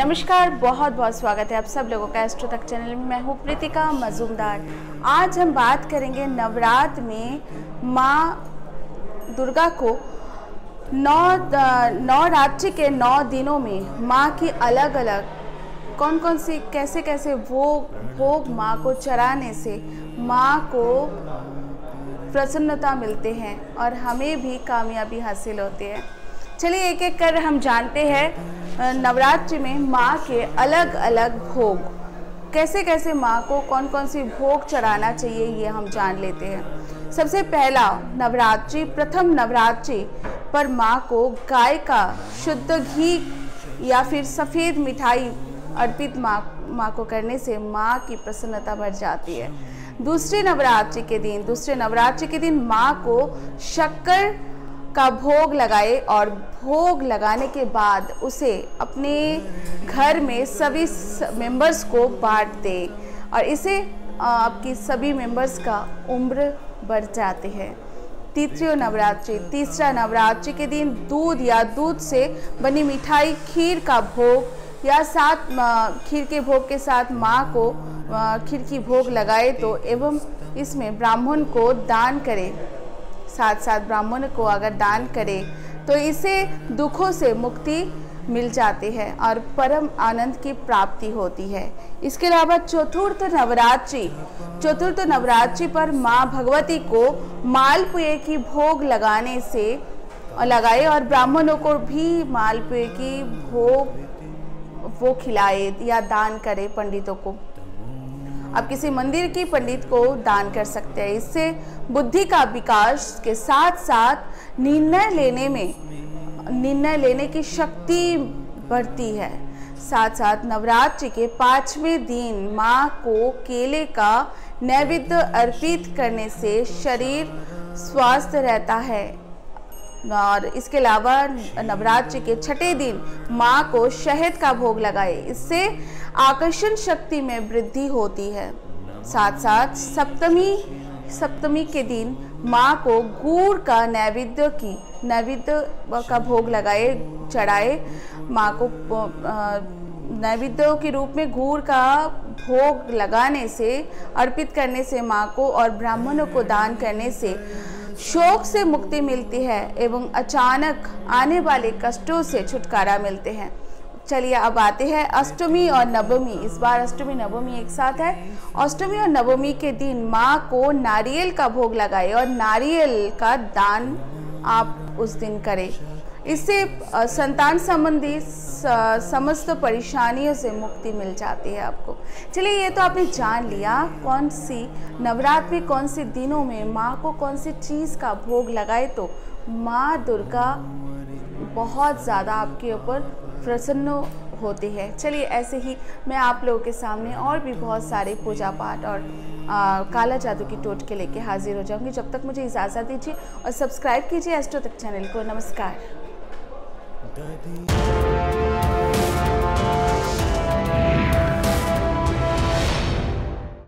नमस्कार, बहुत बहुत स्वागत है आप सब लोगों का एस्ट्रो तक चैनल में। मैं हूँ प्रीतिका मजूमदार। आज हम बात करेंगे नवरात्र में माँ दुर्गा को नवरात्रि के 9 दिनों में माँ की अलग अलग कौन कौन सी कैसे कैसे भोग माँ को चढ़ाने से माँ को प्रसन्नता मिलते हैं और हमें भी कामयाबी हासिल होती है। चलिए एक एक कर हम जानते हैं नवरात्रि में माँ के अलग अलग भोग कैसे कैसे माँ को कौन कौन सी भोग चढ़ाना चाहिए, ये हम जान लेते हैं। सबसे पहला नवरात्रि, प्रथम नवरात्रि पर माँ को गाय का शुद्ध घी या फिर सफ़ेद मिठाई अर्पित माँ को करने से माँ की प्रसन्नता बढ़ जाती है। दूसरे नवरात्रि के दिन माँ को शक्कर का भोग लगाए और भोग लगाने के बाद उसे अपने घर में सभी मेंबर्स को बांट दे और इससे आपकी सभी मेंबर्स का उम्र बढ़ जाते हैं। तीसरा नवरात्रि के दिन दूध या दूध से बनी मिठाई खीर का भोग या खीर के भोग के साथ माँ को खीर की भोग लगाए तो एवं इसमें ब्राह्मण को दान करे, साथ ब्राह्मण को अगर दान करे तो इसे दुखों से मुक्ति मिल जाती है और परम आनंद की प्राप्ति होती है। इसके अलावा चतुर्थ नवरात्रि पर माँ भगवती को मालपुए की भोग लगाए और ब्राह्मणों को भी मालपुए की भोग वो खिलाए या दान करे पंडितों को। आप किसी मंदिर की पंडित को दान कर सकते हैं। इससे बुद्धि का विकास के साथ साथ निर्णय लेने की शक्ति बढ़ती है। साथ नवरात्रि के 5वें दिन माँ को केले का नैवेद्य अर्पित करने से शरीर स्वस्थ रहता है और इसके अलावा नवरात्रि के 6ठे दिन माँ को शहद का भोग लगाए, इससे आकर्षण शक्ति में वृद्धि होती है। साथ सप्तमी के दिन माँ को गुड़ का नैवेद्य का भोग चढ़ाए। माँ को नैवेद्य के रूप में गुड़ का भोग लगाने से अर्पित करने से माँ को और ब्राह्मणों को दान करने से शोक से मुक्ति मिलती है एवं अचानक आने वाले कष्टों से छुटकारा मिलते हैं। चलिए अब आते हैं अष्टमी और नवमी। इस बार अष्टमी नवमी एक साथ है। अष्टमी और नवमी के दिन माँ को नारियल का भोग लगाए और नारियल का दान आप उस दिन करें। इससे संतान संबंधी समस्त परेशानियों से मुक्ति मिल जाती है आपको। चलिए ये तो आपने जान लिया कौन सी नवरात्र में कौन से दिनों में माँ को कौन सी चीज़ का भोग लगाए तो माँ दुर्गा बहुत ज़्यादा आपके ऊपर प्रसन्न होती है। चलिए ऐसे ही मैं आप लोगों के सामने और भी बहुत सारे पूजा पाठ और काला जादू की टोटके लेके हाजिर हो जाऊंगी। जब तक मुझे इजाज़त दीजिए और सब्सक्राइब कीजिए एस्ट्रो तक चैनल को। नमस्कार।